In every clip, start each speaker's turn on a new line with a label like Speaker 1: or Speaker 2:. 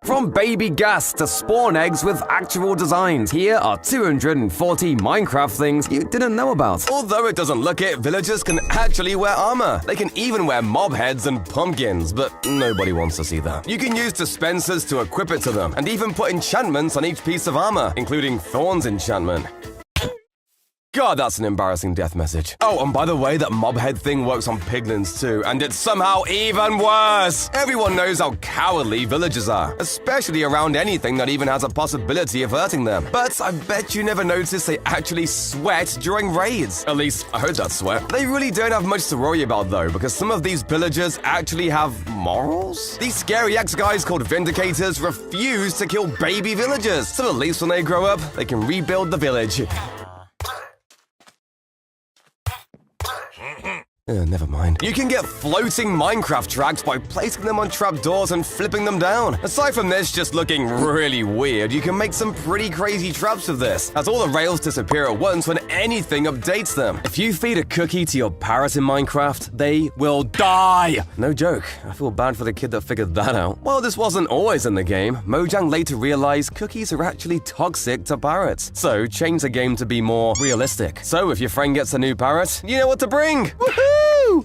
Speaker 1: From baby gas to spawn eggs with actual designs, here are 240 Minecraft things you didn't know about.
Speaker 2: Although it doesn't look it, villagers can actually wear armor. They can even wear mob heads and pumpkins, but nobody wants to see that. You can use dispensers to equip it to them, and even put enchantments on each piece of armor, including Thorn's enchantment. God, that's an embarrassing death message. Oh, and by the way, that mob head thing works on piglins too, and it's somehow even worse! Everyone knows how cowardly villagers are, especially around anything that even has a possibility of hurting them. But I bet you never noticed they actually sweat during raids. At least, I heard that sweat. They really don't have much to worry about though, because some of these villagers actually have morals? These scary ex-guys called Vindicators refuse to kill baby villagers, so at least when they grow up, they can rebuild the village. Never mind. You can get floating Minecraft tracks by placing them on trapdoors and flipping them down. Aside from this just looking really weird, you can make some pretty crazy traps with this, as all the rails disappear at once when anything updates them. If you feed a cookie to your parrot in Minecraft, they will die! No joke, I feel bad for the kid that figured that out. While this wasn't always in the game, Mojang later realized cookies are actually toxic to parrots, so changed the game to be more realistic. So if your friend gets a new parrot, you know what to bring! Woohoo!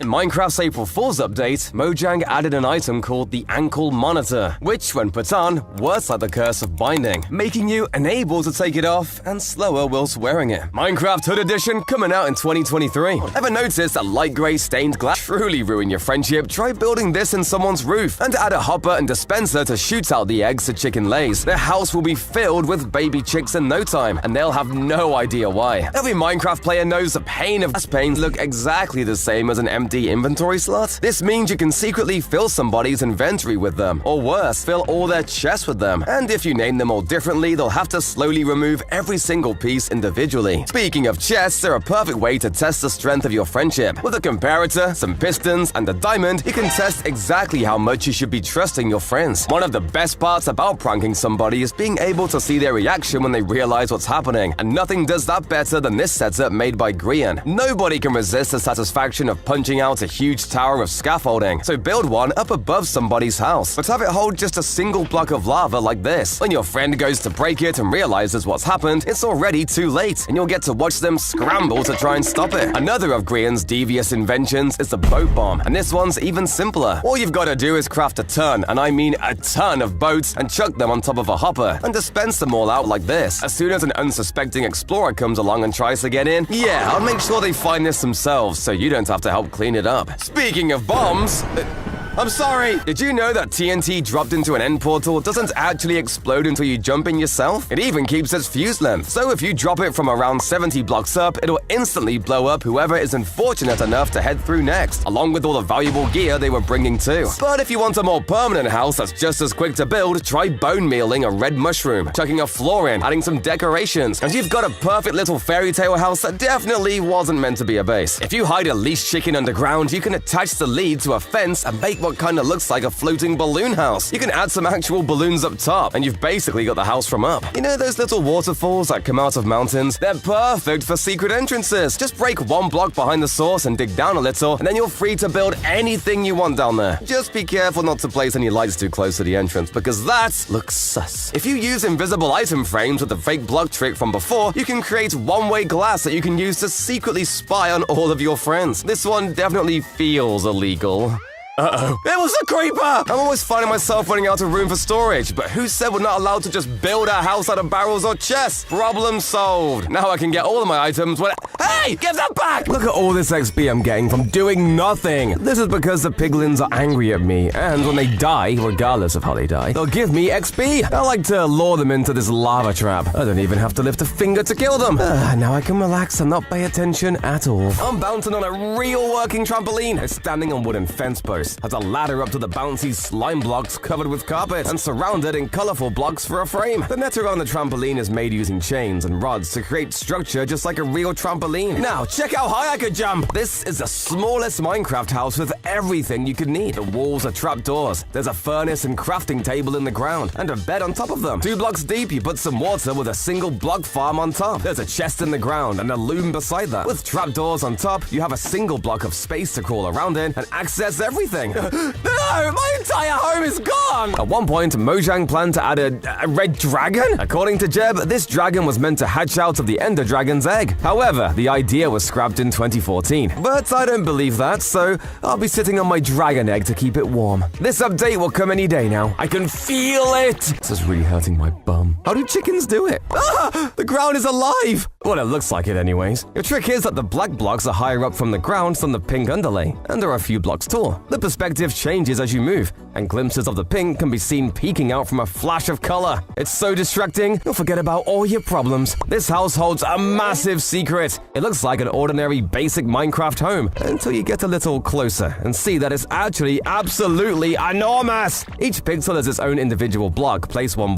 Speaker 2: In Minecraft's April Fool's update, Mojang added an item called the Ankle Monitor, which, when put on, works like the curse of binding, making you unable to take it off and slower whilst wearing it. Minecraft Hood Edition coming out in 2023. Ever noticed that light grey stained glass truly ruin your friendship? Try building this in someone's roof, and add a hopper and dispenser to shoot out the eggs the chicken lays. Their house will be filled with baby chicks in no time, and they'll have no idea why. Every Minecraft player knows the pain of glass panes look exactly the same as an empty inventory slot. This means you can secretly fill somebody's inventory with them, or worse, fill all their chests with them. And if you name them all differently, they'll have to slowly remove every single piece individually. Speaking of chests, they're a perfect way to test the strength of your friendship. With a comparator, some pistons, and a diamond, you can test exactly how much you should be trusting your friends. One of the best parts about pranking somebody is being able to see their reaction when they realize what's happening, and nothing does that better than this setup made by Grian. Nobody can resist the satisfaction of punching out a huge tower of scaffolding, so build one up above somebody's house, but have it hold just a single block of lava like this. When your friend goes to break it and realizes what's happened, it's already too late, and you'll get to watch them scramble to try and stop it. Another of Grian's devious inventions is the boat bomb, and this one's even simpler. All you've got to do is craft a ton, and I mean a ton of boats, and chuck them on top of a hopper, and dispense them all out like this. As soon as an unsuspecting explorer comes along and tries to get in, yeah, I'll make sure they find this themselves, so you don't have to help clean it up. Speaking of bombs, I'm sorry, did you know that TNT dropped into an end portal doesn't actually explode until you jump in yourself? It even keeps its fuse length, so if you drop it from around 70 blocks up, it'll instantly blow up whoever is unfortunate enough to head through next, along with all the valuable gear they were bringing too. But if you want a more permanent house that's just as quick to build, try bone mealing a red mushroom, chucking a floor in, adding some decorations, and you've got a perfect little fairy tale house that definitely wasn't meant to be a base. If you hide a leashed chicken underground, you can attach the lead to a fence and make what kind of looks like a floating balloon house. You can add some actual balloons up top, and you've basically got the house from up. You know those little waterfalls that come out of mountains? They're perfect for secret entrances. Just break one block behind the source and dig down a little, and then you're free to build anything you want down there. Just be careful not to place any lights too close to the entrance, because that looks sus. If you use invisible item frames with the fake block trick from before, you can create one-way glass that you can use to secretly spy on all of your friends. This one definitely feels illegal. Uh-oh. It was a creeper! I'm always finding myself running out of room for storage, but who said we're not allowed to just build our house out of barrels or chests? Problem solved. Now I can get all of my items when— Hey! Give that back! Look at all this XP I'm getting from doing nothing. This is because the piglins are angry at me, and when they die, regardless of how they die, they'll give me XP. I like to lure them into this lava trap. I don't even have to lift a finger to kill them. Now I can relax and not pay attention at all. I'm bouncing on a real working trampoline. It's standing on wooden fence posts. Has a ladder up to the bouncy slime blocks covered with carpet and surrounded in colorful blocks for a frame. The net around the trampoline is made using chains and rods to create structure just like a real trampoline. Now, check how high I could jump! This is the smallest Minecraft house with everything you could need. The walls are trapdoors, there's a furnace and crafting table in the ground, and a bed on top of them. 2 blocks deep, you put some water with a single block farm on top. There's a chest in the ground and a loom beside that. With trapdoors on top, you have a single block of space to crawl around in and access everything.
Speaker 1: everything. No, my entire home is gone! At one point, Mojang planned to add a red dragon? According to Jeb, this dragon was meant to hatch out of the Ender Dragon's egg. However, the idea was scrapped in 2014. But I don't believe that, so I'll be sitting on my dragon egg to keep it warm. This update will come any day now. I can feel it! This is really hurting my bum. How do chickens do it? Ah! The ground is alive! Well, it looks like it anyways. The trick is that the black blocks are higher up from the ground than the pink underlay, and are a few blocks tall. The perspective changes as you move, and glimpses of the pink can be seen peeking out from a flash of color. It's so distracting, you'll forget about all your problems. This house holds a massive secret. It looks like an ordinary basic Minecraft home, until you get a little closer and see that it's actually absolutely enormous. Each pixel is its own individual block, placed one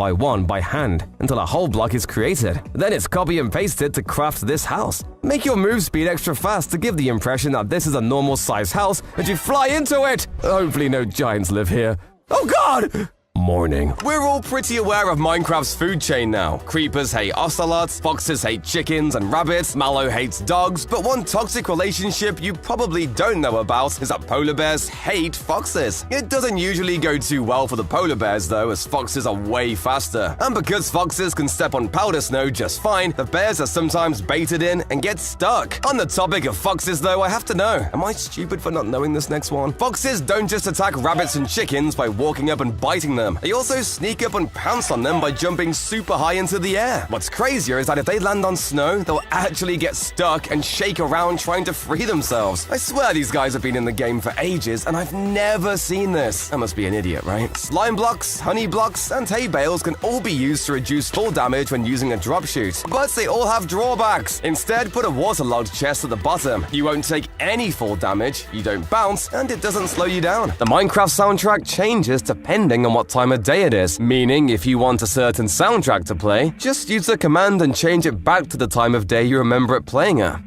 Speaker 1: by hand, until a whole block is created. Then it's copy and pasted to craft this house. Make your move speed extra fast to give the impression that this is a normal size house and you fly into it. Hopefully no giants live here. Oh god! Morning.
Speaker 2: We're all pretty aware of Minecraft's food chain now. Creepers hate ocelots, foxes hate chickens and rabbits, Mallow hates dogs, but one toxic relationship you probably don't know about is that polar bears hate foxes. It doesn't usually go too well for the polar bears though, as foxes are way faster. And because foxes can step on powder snow just fine, the bears are sometimes baited in and get stuck. On the topic of foxes though, I have to know, am I stupid for not knowing this next one? Foxes don't just attack rabbits and chickens by walking up and biting them. They also sneak up and pounce on them by jumping super high into the air. What's crazier is that if they land on snow, they'll actually get stuck and shake around trying to free themselves. I swear these guys have been in the game for ages and I've never seen this. I must be an idiot, right? Slime blocks, honey blocks, and hay bales can all be used to reduce fall damage when using a drop chute. But they all have drawbacks. Instead, put a waterlogged chest at the bottom. You won't take any fall damage, you don't bounce, and it doesn't slow you down. The Minecraft soundtrack changes depending on what time of day it is, meaning if you want a certain soundtrack to play, just use the command and change it back to the time of day you remember it playing at.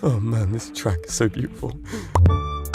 Speaker 2: Oh man, this track is so beautiful.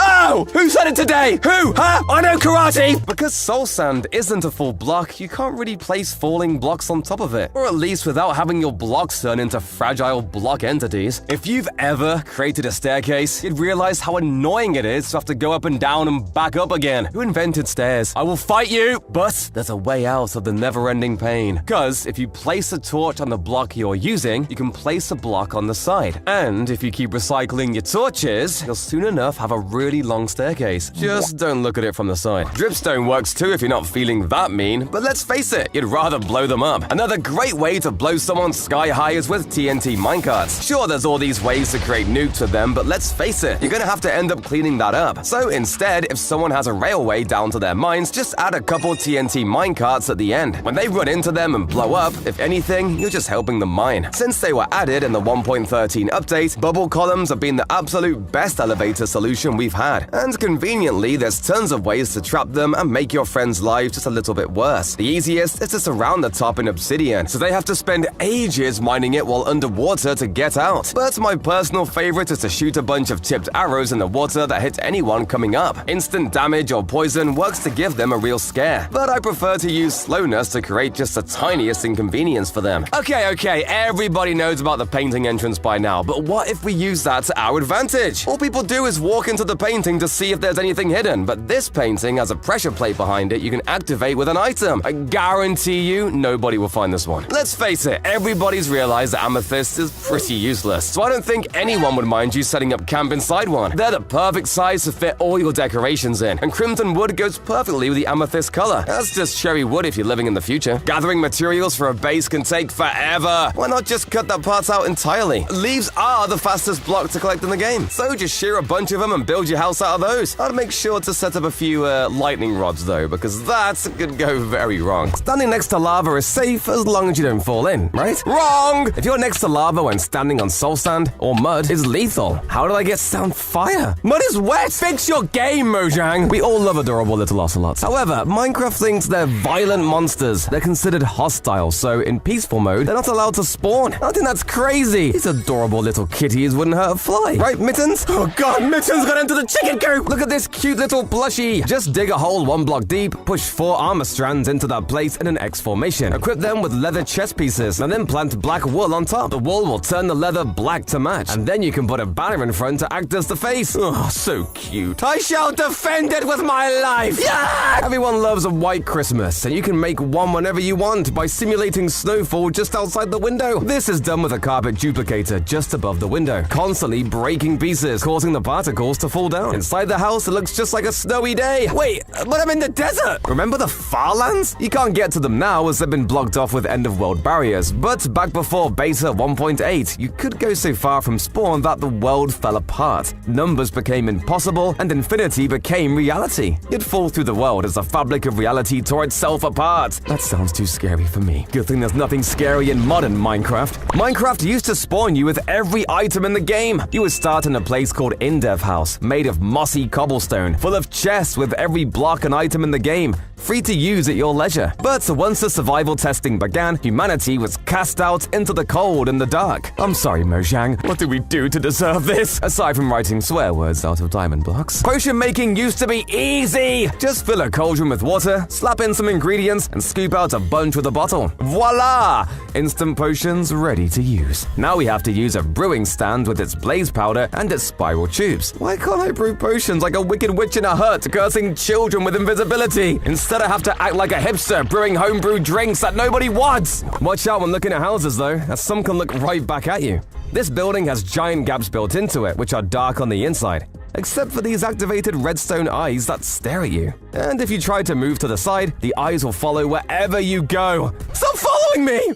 Speaker 2: Oh! Who said it today? Who? Huh? I know karate! Because soul sand isn't a full block, you can't really place falling blocks on top of it. Or at least without having your blocks turn into fragile block entities. If you've ever created a staircase, you'd realize how annoying it is to have to go up and down and back up again. Who invented stairs? I will fight you! But there's a way out of the never-ending pain. Because if you place a torch on the block you're using, you can place a block on the side. And if you keep recycling your torches, you'll soon enough have a really long staircase. Just don't look at it from the side. Dripstone works too if you're not feeling that mean, but let's face it, you'd rather blow them up. Another great way to blow someone sky high is with TNT minecarts. Sure, there's all these ways to create nukes with them, but let's face it, you're gonna have to end up cleaning that up. So instead, if someone has a railway down to their mines, just add a couple TNT minecarts at the end. When they run into them and blow up, if anything, you're just helping them mine. Since they were added in the 1.13 update, bubble columns have been the absolute best elevator solution we've had. And conveniently, there's tons of ways to trap them and make your friends' lives just a little bit worse. The easiest is to surround the top in obsidian, so they have to spend ages mining it while underwater to get out. But my personal favorite is to shoot a bunch of tipped arrows in the water that hit anyone coming up. Instant damage or poison works to give them a real scare, but I prefer to use slowness to create just the tiniest inconvenience for them. Okay, everybody knows about the painting entrance by now, but what if we use that to our advantage? All people do is walk into the painting to see if there's anything hidden, but this painting has a pressure plate behind it you can activate with an item. I guarantee you, nobody will find this one. Let's face it, everybody's realized that amethyst is pretty useless, so I don't think anyone would mind you setting up camp inside one. They're the perfect size to fit all your decorations in, and crimson wood goes perfectly with the amethyst color. That's just cherry wood if you're living in the future. Gathering materials for a base can take forever. Why not just cut that part out entirely? Leaves are the fastest block to collect in the game, so just shear a bunch of them and build your house out of those. I'd make sure to set up a few lightning rods though, because that could go very wrong. Standing next to lava is safe as long as you don't fall in, right? Wrong! If you're next to lava when standing on soul sand or mud, it's lethal. How did I get sound fire? Mud is wet! Fix your game, Mojang! We all love adorable little ocelots. However, Minecraft thinks they're violent monsters. They're considered hostile, so in peaceful mode, they're not allowed to spawn. I think that's crazy. These adorable little kitties wouldn't hurt a fly. Right, Mittens? Oh god, Mittens got into the chicken
Speaker 1: chicken coop! Look at this cute little plushie! Just dig a hole 1 block deep, push 4 armor strands into that place in an X formation. Equip them with leather chest pieces, and then plant black wool on top. The wool will turn the leather black to match, and then you can put a banner in front to act as the face. Oh, so cute. I shall defend it with my life! Yeah! Everyone loves a white Christmas, and you can make one whenever you want by simulating snowfall just outside the window. This is done with a carpet duplicator just above the window, constantly breaking pieces, causing the particles to fall down. Inside the house, it looks just like a snowy day. Wait, but I'm in the desert! Remember the Farlands? You can't get to them now as they've been blocked off with end-of-world barriers, but back before Beta 1.8, you could go so far from spawn that the world fell apart. Numbers became impossible, and infinity became reality. You'd fall through the world as the fabric of reality tore itself apart. That sounds too scary for me. Good thing there's nothing scary in modern Minecraft. Minecraft used to spawn you with every item in the game. You would start in a place called Indev House, made of mossy cobblestone, full of chests with every block and item in the game, free to use at your leisure. But once the survival testing began, humanity was cast out into the cold and the dark. I'm sorry, Mojang. What did we do to deserve this? Aside from writing swear words out of diamond blocks. Potion making used to be easy! Just fill a cauldron with water, slap in some ingredients, and scoop out a bunch with a bottle. Voila! Instant potions ready to use. Now we have to use a brewing stand with its blaze powder and its spiral tubes. Why can't I brew potions like a wicked witch in a hut cursing children with invisibility? Instead I have to act like a hipster brewing homebrewed drinks that nobody wants. Watch out when looking at houses though, as some can look right back at you. This building has giant gaps built into it, which are dark on the inside, except for these activated redstone eyes that stare at you. And if you try to move to the side, the eyes will follow wherever you go. Stop following me!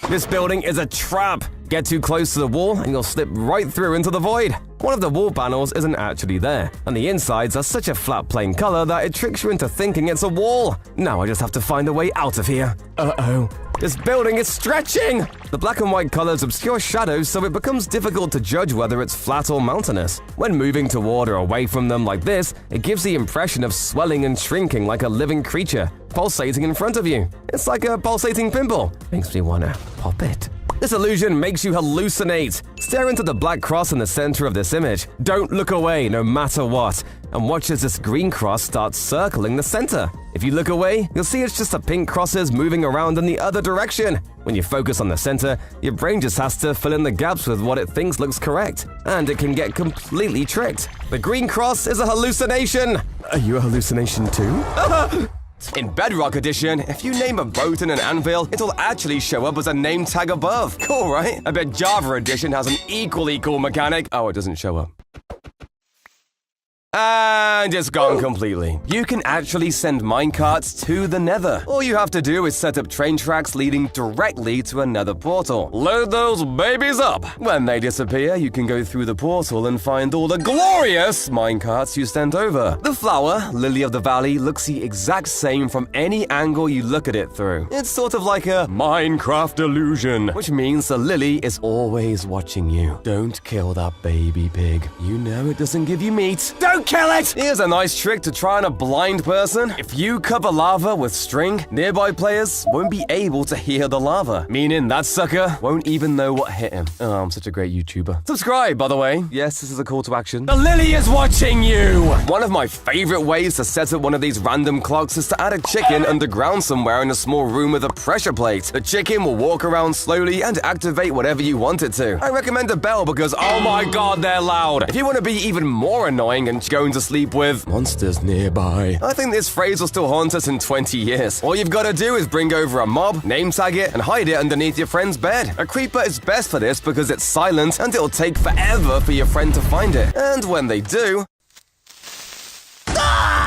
Speaker 1: This building is a trap. Get too close to the wall and you'll slip right through into the void. One of the wall panels isn't actually there, and the insides are such a flat plain color that it tricks you into thinking it's a wall. Now I just have to find a way out of here. Uh-oh. This building is stretching! The black and white colors obscure shadows, so it becomes difficult to judge whether it's flat or mountainous. When moving toward or away from them like this, it gives the impression of swelling and shrinking like a living creature, pulsating in front of you. It's like a pulsating pimple. Makes me wanna pop it. This illusion makes you hallucinate. Stare into the black cross in the center of this image. Don't look away no matter what, and watch as this green cross starts circling the center. If you look away, you'll see it's just a pink crosses moving around in the other direction. When you focus on the center, your brain just has to fill in the gaps with what it thinks looks correct, and it can get completely tricked. The green cross is a hallucination. Are you a hallucination too?
Speaker 2: In Bedrock Edition, if you name a boat in an anvil, it'll actually show up as a name tag above. Cool, right? I bet Java Edition has an equally cool mechanic. Oh, it doesn't show up. And it's gone completely. You can actually send minecarts to the Nether. All you have to do is set up train tracks leading directly to a Nether portal. Load those babies up. When they disappear, you can go through the portal and find all the glorious minecarts you sent over. The flower, Lily of the Valley, looks the exact same from any angle you look at it through. It's sort of like a Minecraft illusion, which means the lily is always watching you. Don't kill that baby pig. You know it doesn't give you meat. Don't kill it! Here's a nice trick to try on a blind person. If you cover lava with string, nearby players won't be able to hear the lava, meaning that sucker won't even know what hit him. Oh, I'm such a great YouTuber. Subscribe, by the way. Yes, this is a call to action. The lily is watching you! One of my favorite ways to set up one of these random clocks is to add a chicken underground somewhere in a small room with a pressure plate. The chicken will walk around slowly and activate whatever you want it to. I recommend a bell because, oh my god, they're loud. If you want to be even more annoying and going to sleep with monsters nearby, I think this phrase will still haunt us in 20 years. All you've got to do is bring over a mob, name tag it, and hide it underneath your friend's bed. A creeper is best for this because it's silent and it'll take forever for your friend to find it. And when they do,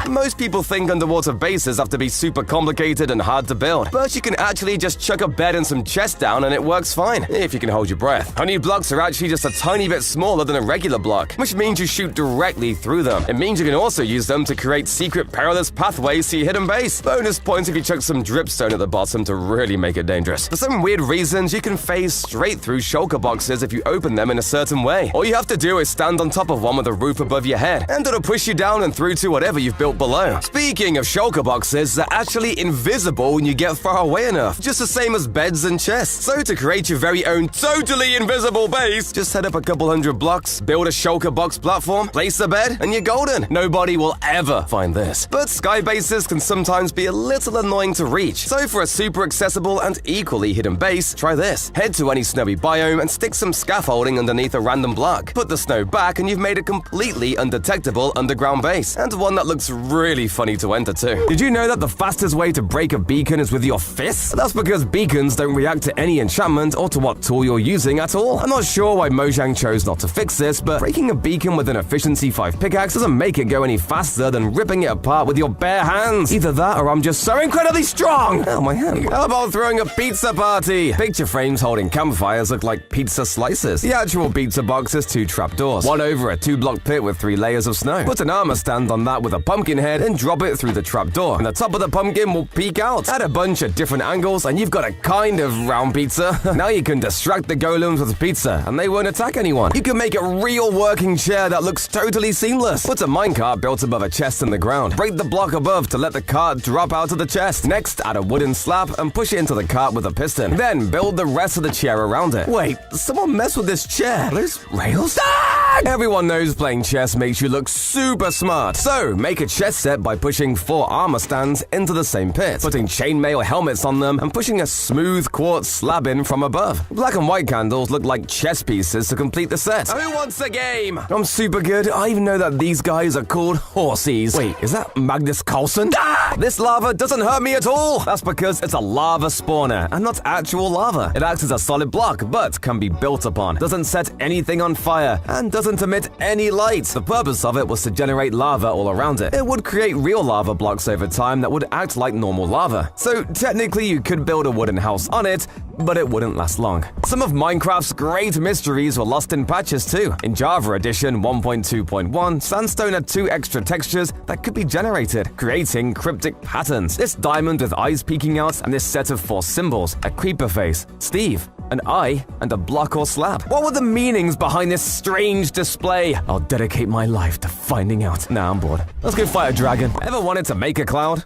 Speaker 2: most people think underwater bases have to be super complicated and hard to build, but you can actually just chuck a bed and some chests down and it works fine, if you can hold your breath. Honey blocks are actually just a tiny bit smaller than a regular block, which means you shoot directly through them. It means you can also use them to create secret perilous pathways to your hidden base. Bonus points if you chuck some dripstone at the bottom to really make it dangerous. For some weird reasons, you can phase straight through shulker boxes if you open them in a certain way. All you have to do is stand on top of one with a roof above your head, and it'll push you down and through to whatever you've built link below. Speaking of shulker boxes, they're actually invisible when you get far away enough, just the same as beds and chests. So to create your very own totally invisible base, just head up a couple hundred blocks, build a shulker box platform, place a bed, and you're golden. Nobody will ever find this. But sky bases can sometimes be a little annoying to reach. So for a super accessible and equally hidden base, try this. Head to any snowy biome and stick some scaffolding underneath a random block. Put the snow back and you've made a completely undetectable underground base, and one that looks really funny to enter too.
Speaker 1: Did you know that the fastest way to break a beacon is with your fists? That's because beacons don't react to any enchantment or to what tool you're using at all. I'm not sure why Mojang chose not to fix this, but breaking a beacon with an efficiency 5 pickaxe doesn't make it go any faster than ripping it apart with your bare hands. Either that or I'm just so incredibly strong. Oh, my hand.
Speaker 2: How about throwing a pizza party?
Speaker 1: Picture frames holding campfires look like pizza slices. The actual pizza box has 2 trapdoors, one over a 2-block pit with 3 layers of snow. Put an armor stand on that with a pumpkin head and drop it through the trapdoor, and the top of the pumpkin will peek out. Add a bunch of different angles and you've got a kind of round pizza. Now you can distract the golems with pizza and they won't attack anyone. You can make a real working chair that looks totally seamless. Put a minecart built above a chest in the ground. Break the block above to let the cart drop out of the chest. Next, add a wooden slab and push it into the cart with a piston. Then build the rest of the chair around it. Wait, someone messed with this chair. Are those rails? Ah! Everyone knows playing chess makes you look super smart. So, make a chess set by pushing 4 armor stands into the same pit, putting chainmail helmets on them, and pushing a smooth quartz slab in from above. Black and white candles look like chess pieces to complete the set.
Speaker 2: Who wants a game?
Speaker 1: I'm super good. I even know that these guys are called horsies. Wait, is that Magnus Carlsen? Ah! This lava doesn't hurt me at all. That's because it's a lava spawner and not actual lava. It acts as a solid block, but can be built upon. Doesn't set anything on fire and doesn't emit any light. The purpose of it was to generate lava all around it. It would create real lava blocks over time that would act like normal lava. So technically you could build a wooden house on it, but it wouldn't last long. Some of Minecraft's great mysteries were lost in patches too. In Java Edition 1.2.1, Sandstone had 2 extra textures that could be generated, creating cryptic patterns. This diamond with eyes peeking out and this set of 4 symbols, a creeper face, Steve, an eye, and a block or slab. What were the meanings behind this strange display? I'll dedicate my life to finding out. Nah, I'm bored. Let's go fight a dragon. Ever wanted to make a cloud?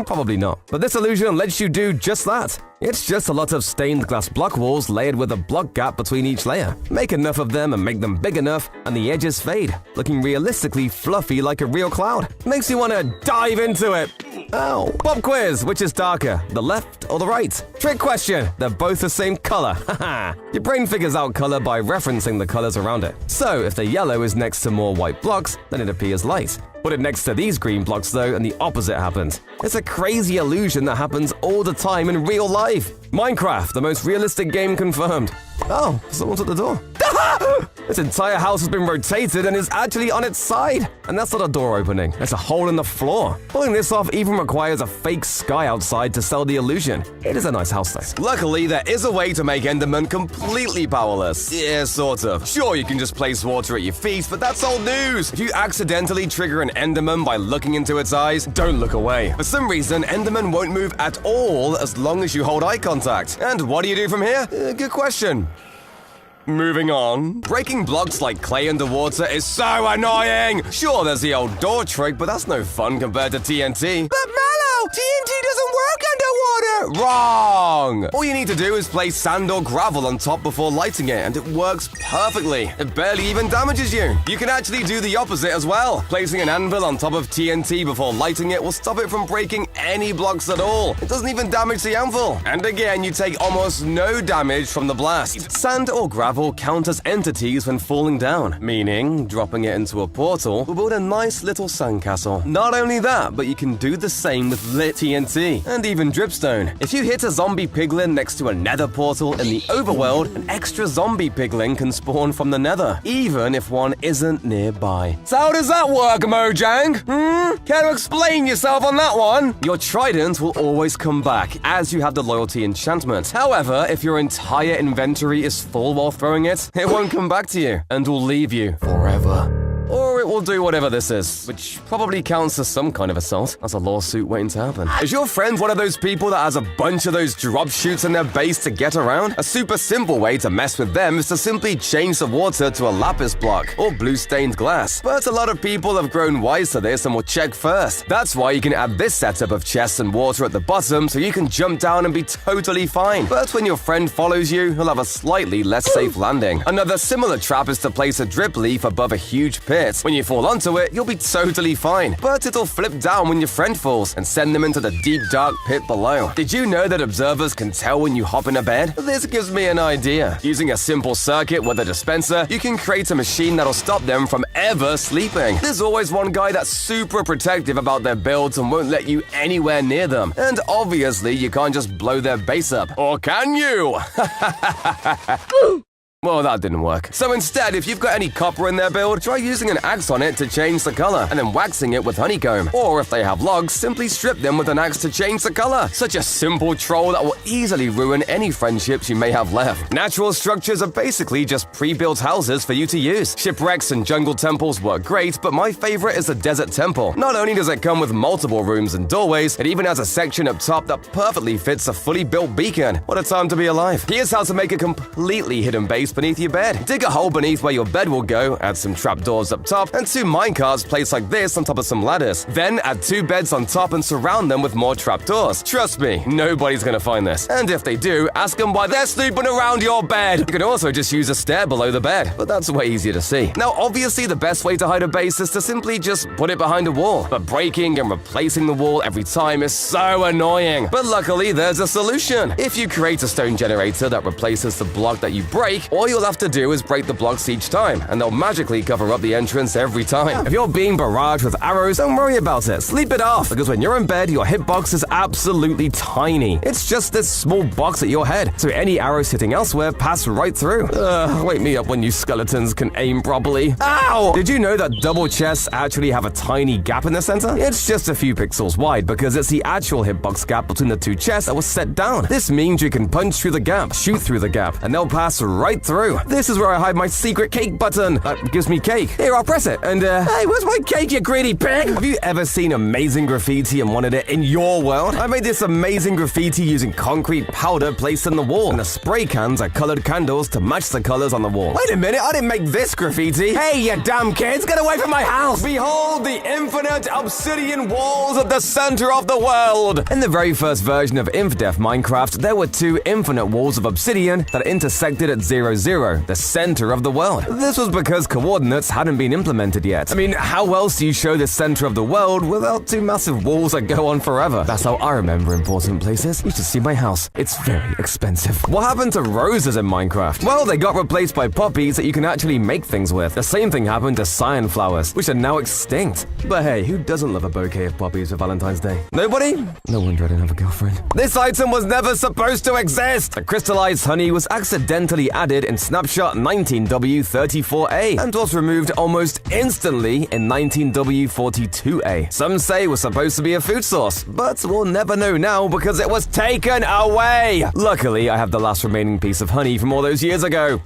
Speaker 1: Probably not. But this illusion lets you do just that. It's just a lot of stained glass block walls layered with a block gap between each layer. Make enough of them and make them big enough, and the edges fade, looking realistically fluffy like a real cloud. Makes you want to dive into it. Ow. Pop quiz, which is darker, the left or the right? Trick question, they're both the same color. Haha. Your brain figures out color by referencing the colors around it. So if the yellow is next to more white blocks, then it appears light. Put it next to these green blocks though, and the opposite happens. It's a crazy illusion that happens all the time in real life. Minecraft, the most realistic game confirmed. Oh, someone's at the door. This entire house has been rotated and is actually on its side. And that's not a door opening, it's a hole in the floor. Pulling this off even requires a fake sky outside to sell the illusion. It is a nice house though.
Speaker 2: Luckily, there is a way to make Enderman completely powerless. Yeah, sort of. Sure, you can just place water at your feet, but that's old news. If you accidentally trigger an Enderman by looking into its eyes, don't look away. For some reason, Enderman won't move at all as long as you hold eye contact. And what do you do from here? Good question. Moving on. Breaking blocks like clay underwater is so annoying! Sure, there's the old door trick, but that's no fun compared to TNT. But Mallow, TNT doesn't work underwater! Wrong! All you need to do is place sand or gravel on top before lighting it, and it works perfectly. It barely even damages you. You can actually do the opposite as well. Placing an anvil on top of TNT before lighting it will stop it from breaking any blocks at all. It doesn't even damage the anvil. And again, you take almost no damage from the blast. Sand or gravel count as entities when falling down, meaning dropping it into a portal will build a nice little sandcastle. Not only that, but you can do the same with lit TNT and even dripstone. If you hit a zombie piglin next to a nether portal in the overworld, an extra zombie piglin can spawn from the nether, even if one isn't nearby. So how does that work, Mojang? Care to explain yourself on that one? Your trident will always come back, as you have the loyalty enchantment. However, if your entire inventory is full while throwing it won't come back to you, and will leave you forever. Or it So we'll do whatever this is, which probably counts as some kind of assault. That's a lawsuit waiting to happen. Is your friend one of those people that has a bunch of those drop chutes in their base to get around? A super simple way to mess with them is to simply change the water to a lapis block or blue stained glass. But a lot of people have grown wise to this and will check first. That's why you can add this setup of chests and water at the bottom so you can jump down and be totally fine. But when your friend follows you, he'll have a slightly less safe landing. Another similar trap is to place a drip leaf above a huge pit. When you fall onto it, you'll be totally fine. But it'll flip down when your friend falls and send them into the deep dark pit below. Did you know that observers can tell when you hop in a bed? This gives me an idea. Using a simple circuit with a dispenser, you can create a machine that'll stop them from ever sleeping. There's always one guy that's super protective about their builds and won't let you anywhere near them. And obviously, you can't just blow their base up. Or can you? Well, that didn't work. So instead, if you've got any copper in their build, try using an axe on it to change the color, and then waxing it with honeycomb. Or if they have logs, simply strip them with an axe to change the color. Such a simple troll that will easily ruin any friendships you may have left. Natural structures are basically just pre-built houses for you to use. Shipwrecks and jungle temples work great, but my favorite is the desert temple. Not only does it come with multiple rooms and doorways, it even has a section up top that perfectly fits a fully built beacon. What a time to be alive. Here's how to make a completely hidden base beneath your bed. Dig a hole beneath where your bed will go, add some trapdoors up top, and 2 minecarts placed like this on top of some ladders. Then add 2 beds on top and surround them with more trapdoors. Trust me, nobody's gonna find this. And if they do, ask them why they're sleeping around your bed. You can also just use a stair below the bed, but that's way easier to see. Now, obviously, the best way to hide a base is to simply just put it behind a wall. But breaking and replacing the wall every time is so annoying. But luckily, there's a solution. If you create a stone generator that replaces the block that you break, all you'll have to do is break the blocks each time, and they'll magically cover up the entrance every time. If you're being barraged with arrows, don't worry about it. Sleep it off, because when you're in bed, your hitbox is absolutely tiny. It's just this small box at your head, so any arrows hitting elsewhere pass right through. Wake me up when you skeletons can aim properly. Ow! Did you know that double chests actually have a tiny gap in the center? It's just a few pixels wide, because it's the actual hitbox gap between the 2 chests that was set down. This means you can punch through the gap, shoot through the gap, and they'll pass right through. This is where I hide my secret cake button. That gives me cake. Here, I'll press it. And, hey, where's my cake, you greedy pig? Have you ever seen amazing graffiti and wanted it in your world? I made this amazing graffiti using concrete powder placed in the wall. And the spray cans are colored candles to match the colors on the wall. Wait a minute, I didn't make this graffiti. Hey, you damn kids, get away from my house. Behold the infinite obsidian walls at the center of the world. In the very first version of InfDef Minecraft, there were 2 infinite walls of obsidian that intersected at 0, 0, the center of the world. This was because coordinates hadn't been implemented yet. I mean, how else do you show the center of the world without 2 massive walls that go on forever? That's how I remember important places. You should see my house. It's very expensive. What happened to roses in Minecraft? Well, they got replaced by poppies that you can actually make things with. The same thing happened to cyan flowers, which are now extinct. But hey, who doesn't love a bouquet of poppies for Valentine's Day? Nobody? No wonder I didn't have a girlfriend. This item was never supposed to exist! The crystallized honey was accidentally added in snapshot 19W34A and was removed almost instantly in 19W42A. Some say it was supposed to be a food source, but we'll never know now because it was taken away! Luckily, I have the last remaining piece of honey from all those years ago.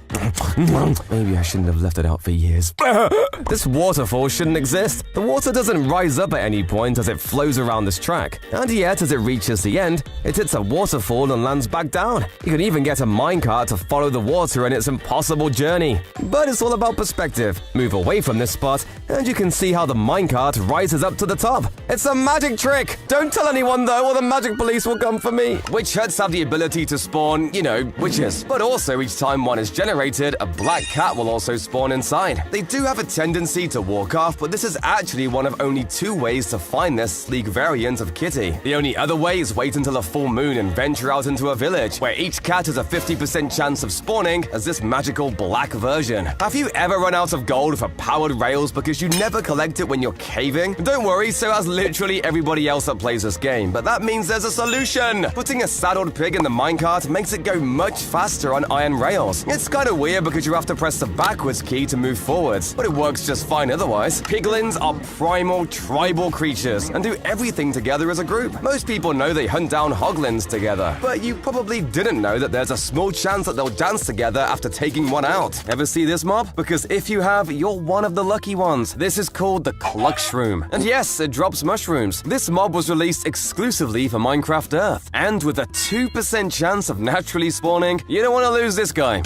Speaker 2: Maybe I shouldn't have left it out for years. This waterfall shouldn't exist. The water doesn't rise up at any point as it flows around this track. And yet, as it reaches the end, it hits a waterfall and lands back down. You can even get a minecart to follow the water in its impossible journey. But it's all about perspective. Move away from this spot, and you can see how the minecart rises up to the top. It's a magic trick! Don't tell anyone though, or the magic police will come for me. Witch huts have the ability to spawn, witches. But also, each time one is generated, a black cat will also spawn inside. They do have a tendency to walk off, but this is actually one of only 2 ways to find this sleek variant of Kitty. The only other way is wait until a full moon and venture out into a village, where each cat has a 50% chance of spawning as this magical black version. Have you ever run out of gold for powered rails because you never collect it when you're caving? Don't worry, so has literally everybody else that plays this game, but that means there's a solution! Putting a saddled pig in the minecart makes it go much faster on iron rails. It's kinda weird because you have to press the backwards key to move forwards, but it works just fine otherwise. Piglins are primal tribal creatures and do everything together as a group. Most people know they hunt down hoglins together, but you probably didn't know that there's a small chance that they'll dance together after taking one out. Ever see this mob? Because if you have, you're one of the lucky ones. This is called the Cluck Shroom. And yes, it drops mushrooms. This mob was released exclusively for Minecraft Earth. And with a 2% chance of naturally spawning, you don't want to lose this guy.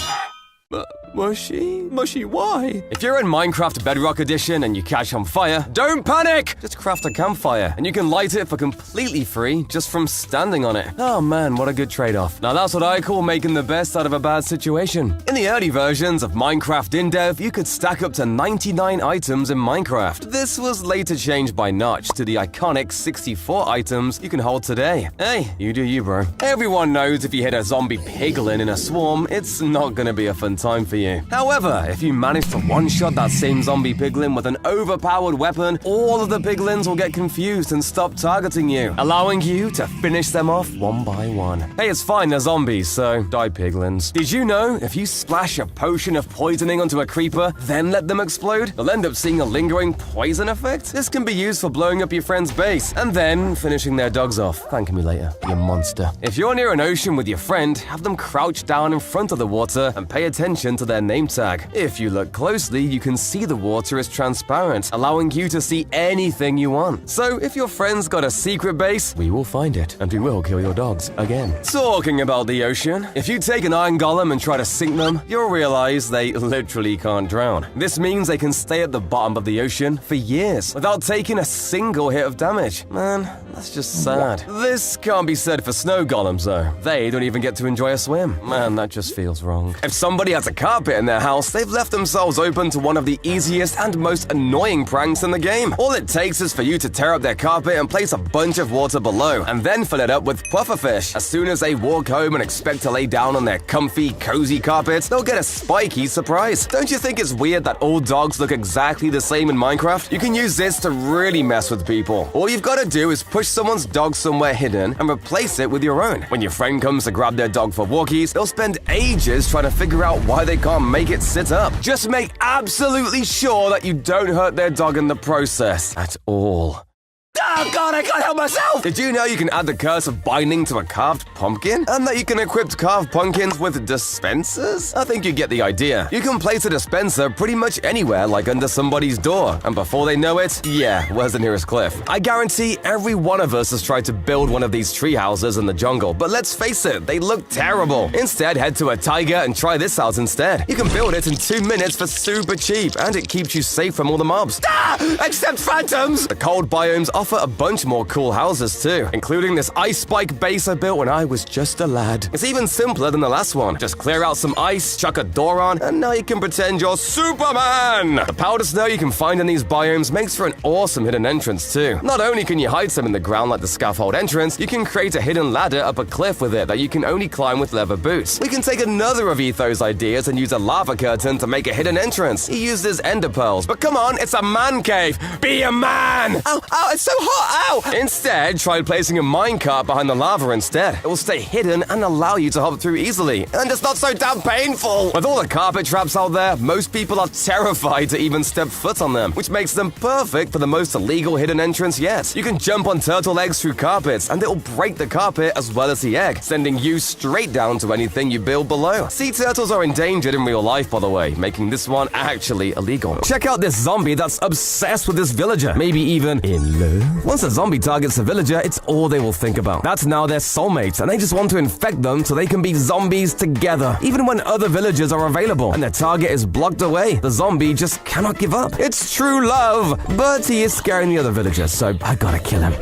Speaker 2: Mushy? Mushy, why? If you're in Minecraft Bedrock Edition and you catch on fire, don't panic! Just craft a campfire, and you can light it for completely free just from standing on it. Oh man, what a good trade-off. Now that's what I call making the best out of a bad situation. In the early versions of Minecraft in-dev, you could stack up to 99 items in Minecraft. This was later changed by Notch to the iconic 64 items you can hold today. Hey, you do you, bro. Everyone knows if you hit a zombie piglin in a swarm, it's not gonna be a fun time for you. However, if you manage to one-shot that same zombie piglin with an overpowered weapon, all of the piglins will get confused and stop targeting you, allowing you to finish them off one by one. Hey, it's fine, they're zombies, so die piglins. Did you know if you splash a potion of poisoning onto a creeper, then let them explode, you'll end up seeing a lingering poison effect? This can be used for blowing up your friend's base, and then finishing their dogs off. Thank me later, you monster. If you're near an ocean with your friend, have them crouch down in front of the water and pay attention to their name tag. If you look closely, you can see the water is transparent, allowing you to see anything you want. So if your friend's got a secret base, we will find it, and we will kill your dogs again. Talking about the ocean, if you take an iron golem and try to sink them, you'll realize they literally can't drown. This means they can stay at the bottom of the ocean for years without taking a single hit of damage. Man, that's just sad. This can't be said for snow golems though. They don't even get to enjoy a swim. Man, that just feels wrong. If somebody has a carpet in their house, they've left themselves open to one of the easiest and most annoying pranks in the game. All it takes is for you to tear up their carpet and place a bunch of water below, and then fill it up with pufferfish. As soon as they walk home and expect to lay down on their comfy, cozy carpets, they'll get a spiky surprise. Don't you think it's weird that all dogs look exactly the same in Minecraft? You can use this to really mess with people. All you've got to do is push someone's dog somewhere hidden and replace it with your own. When your friend comes to grab their dog for walkies, they'll spend ages trying to figure out why they can't make it sit up. Just make absolutely sure that you don't hurt their dog in the process at all. Oh god, I can't help myself! Did you know you can add the curse of binding to a carved pumpkin? And that you can equip carved pumpkins with dispensers? I think you get the idea. You can place a dispenser pretty much anywhere, like under somebody's door. And before they know it, yeah, where's the nearest cliff? I guarantee every one of us has tried to build one of these tree houses in the jungle, but let's face it, they look terrible. Instead, head to a taiga and try this out instead. You can build it in 2 minutes for super cheap, and it keeps you safe from all the mobs. Except phantoms! The cold biomes offer a bunch more cool houses too, including this ice spike base I built when I was just a lad. It's even simpler than the last one. Just clear out some ice, chuck a door on, and now you can pretend you're Superman! The powder snow you can find in these biomes makes for an awesome hidden entrance too. Not only can you hide some in the ground like the scaffold entrance, you can create a hidden ladder up a cliff with it that you can only climb with leather boots. We can take another of Etho's ideas and use a lava curtain to make a hidden entrance. He uses ender pearls, but come on, it's a man cave! Be a man! Ow, it's so hot, ow! Instead, try placing a minecart behind the lava instead. It will stay hidden and allow you to hop through easily. And it's not so damn painful! With all the carpet traps out there, most people are terrified to even step foot on them, which makes them perfect for the most illegal hidden entrance yet. You can jump on turtle eggs through carpets, and it'll break the carpet as well as the egg, sending you straight down to anything you build below. Sea turtles are endangered in real life, by the way, making this one actually illegal. Check out this zombie that's obsessed with this villager, maybe even in love. Once a zombie targets a villager, it's all they will think about. That's now their soulmates, and they just want to infect them so they can be zombies together. Even when other villagers are available and their target is blocked away, the zombie just cannot give up. It's true love, but he is scaring the other villagers, so I gotta kill him.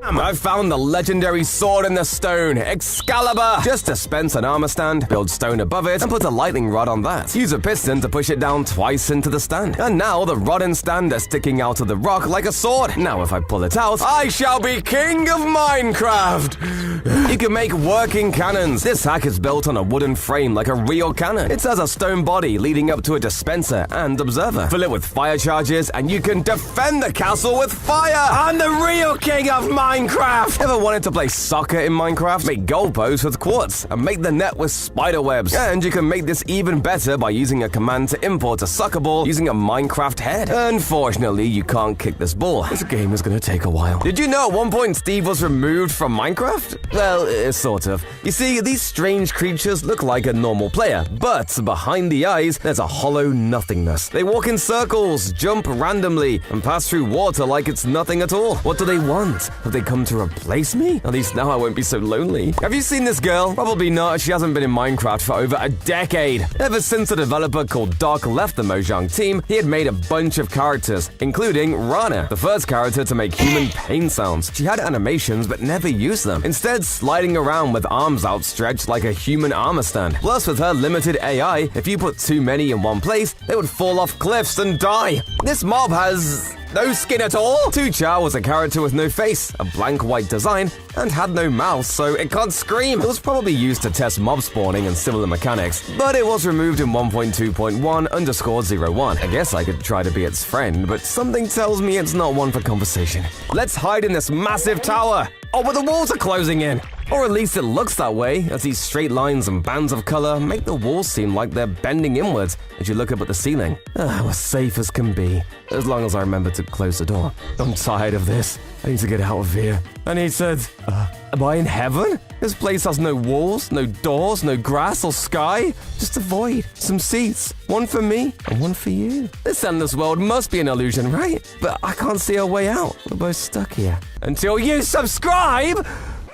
Speaker 2: I found the legendary sword in the stone, Excalibur! Just dispense an armor stand, build stone above it, and put a lightning rod on that. Use a piston to push it down twice into the stand. And now the rod and stand are sticking out of the rock like a sword. Now if I pull it out, I shall be king of Minecraft! You can make working cannons. This hack is built on a wooden frame like a real cannon. It has a stone body leading up to a dispenser and observer. Fill it with fire charges, and you can defend the castle with fire! I'm the real
Speaker 1: new king of Minecraft! Ever wanted to play soccer in Minecraft? Make goalposts with quartz and make the net with spider webs. And you can make this even better by using a command to import a soccer ball using a Minecraft head. Unfortunately, you can't kick this ball. This game is gonna take a while. Did you know at one point Steve was removed from Minecraft? Well, sort of. You see, these strange creatures look like a normal player, but behind the eyes, there's a hollow nothingness. They walk in circles, jump randomly, and pass through water like it's nothing at all. What do they want? Have they come to replace me? At least now I won't be so lonely. Have you seen this girl? Probably not. She hasn't been in Minecraft for over a decade. Ever since a developer called Doc left the Mojang team, he had made a bunch of characters, including Rana, the first character to make human pain sounds. She had animations but never used them, instead sliding around with arms outstretched like a human armor stand. Plus, with her limited AI, if you put too many in one place, they would fall off cliffs and die. This mob has no skin at all. Tucha was a character with no face, a blank white design, and had no mouth, so it can't scream. It was probably used to test mob spawning and similar mechanics, but it was removed in 1.2.1_01. I guess I could try to be its friend, but something tells me it's not one for conversation. Let's hide in this massive tower. Oh, but the walls are closing in. Or at least it looks that way, as these straight lines and bands of color make the walls seem like they're bending inwards as you look up at the ceiling. We're safe as can be, as long as I remember to close the door. I'm tired of this. I need to get out of here. And he said, am I in heaven? This place has no walls, no doors, no grass or sky. Just a void, some seats, one for me and one for you. This endless world must be an illusion, right? But I can't see a way out. We're both stuck here. Until you subscribe!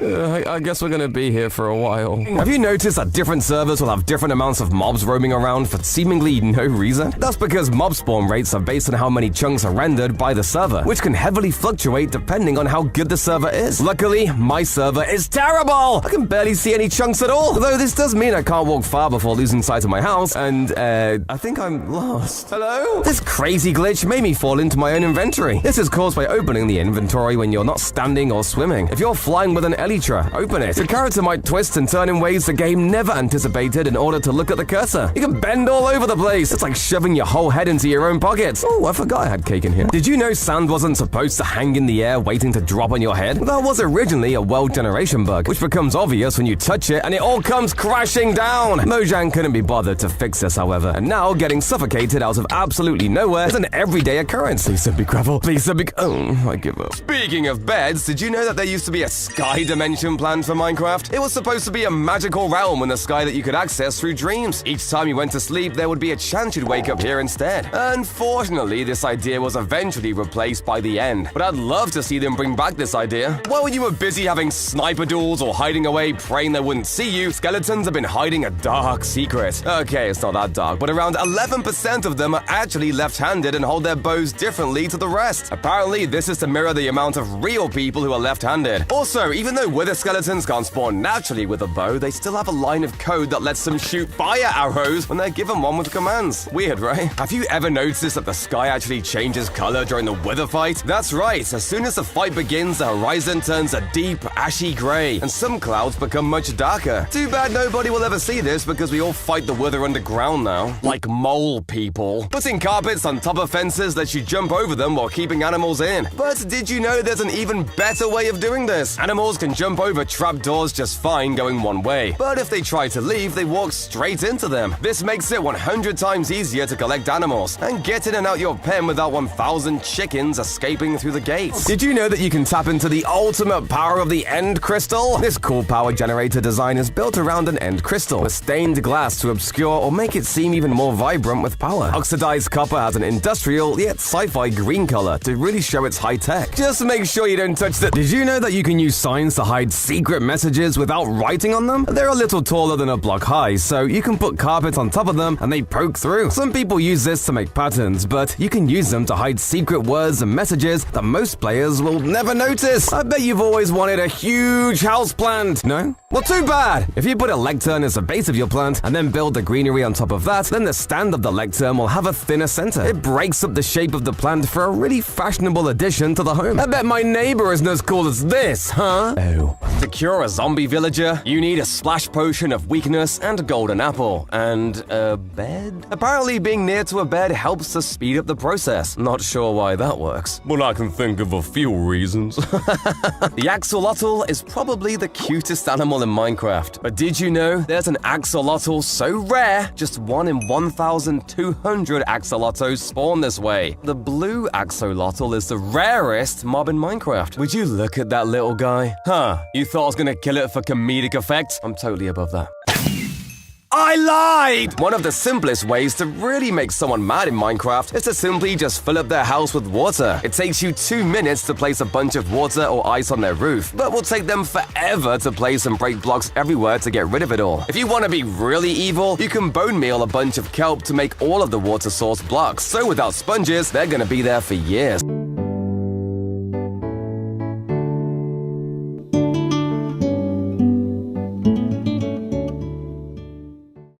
Speaker 1: I guess we're gonna be here for a while. Have you noticed that different servers will have different amounts of mobs roaming around for seemingly no reason? That's because mob spawn rates are based on how many chunks are rendered by the server, which can heavily fluctuate depending on how good the server is. Luckily, my server is terrible! I can barely see any chunks at all. Though this does mean I can't walk far before losing sight of my house, and I think I'm lost. Hello? This crazy glitch made me fall into my own inventory. This is caused by opening the inventory when you're not standing or swimming. If you're flying with an elytra, open it. The character might twist and turn in ways the game never anticipated in order to look at the cursor. You can bend all over the place. It's like shoving your whole head into your own pockets. Oh, I forgot I had cake in here. Did you know sand wasn't supposed to hang in the air waiting to drop on your head? That was originally a world generation bug, which becomes obvious when you touch it and it all comes crashing down. Mojang couldn't be bothered to fix this, however, and now getting suffocated out of absolutely nowhere is an everyday occurrence. Please don't be gravel. Please don't be... Oh, I give up.
Speaker 2: Speaking of beds, did you know that there used to be a sky dimension planned for Minecraft? It was supposed to be a magical realm in the sky that you could access through dreams. Each time you went to sleep, there would be a chance you'd wake up here instead. Unfortunately, this idea was eventually replaced by the end, but I'd love to see them bring back this idea. While you were busy having sniper duels or hiding away praying they wouldn't see you, skeletons have been hiding a dark secret. Okay, it's not that dark, but around 11% of them are actually left-handed and hold their bows differently to the rest. Apparently, this is to mirror the amount of real people who are left-handed. Also, even though wither skeletons can't spawn naturally with a bow, they still have a line of code that lets them shoot fire arrows when they're given one with commands. Weird, right? Have you ever noticed that the sky actually changes color during the wither fight? That's right, as soon as the fight begins, the horizon turns a deep, ashy gray, and some clouds become much darker. Too bad nobody will ever see this because we all fight the wither underground now. Like mole people. Putting carpets on top of fences lets you jump over them while keeping animals in. But did you know there's an even better way of doing this? Animals can jump over trapdoors just fine going one way, but if they try to leave, they walk straight into them. This makes it 100 times easier to collect animals and get in and out your pen without 1,000 chickens escaping through the gates. Did you know that you can tap into the ultimate power of the end crystal? This cool power generator design is built around an end crystal with stained glass to obscure or make it seem even more vibrant with power. Oxidized copper has an industrial yet sci-fi green color to really show its high tech. Just make sure you don't touch the... Did you know that you can use signs to hide secret messages without writing on them? They're a little taller than a block high, so you can put carpet on top of them and they poke through. Some people use this to make patterns, but you can use them to hide secret words and messages that most players will never notice. I bet you've always wanted a huge house plant, no? Well, too bad! If you put a lectern as the base of your plant and then build the greenery on top of that, then the stand of the lectern will have a thinner center. It breaks up the shape of the plant for a really fashionable addition to the home. I bet my neighbor isn't as cool as this, huh? Oh. To cure a zombie villager, you need a splash potion of weakness and a golden apple. And a bed? Apparently being near to a bed helps to speed up the process. Not sure why that works.
Speaker 1: Well, I can think of a few reasons.
Speaker 2: The axolotl is probably the cutest animal in Minecraft. But did you know there's an axolotl so rare, just 1 in 1,200 axolotls spawn this way. The blue axolotl is the rarest mob in Minecraft. Would you look at that little guy? Huh, you thought I was gonna kill it for comedic effect? I'm totally above that. I lied! One of the simplest ways to really make someone mad in Minecraft is to simply just fill up their house with water. It takes you 2 minutes to place a bunch of water or ice on their roof, but will take them forever to place and break blocks everywhere to get rid of it all. If you want to be really evil, you can bone meal a bunch of kelp to make all of the water source blocks. So without sponges, they're gonna be there for years.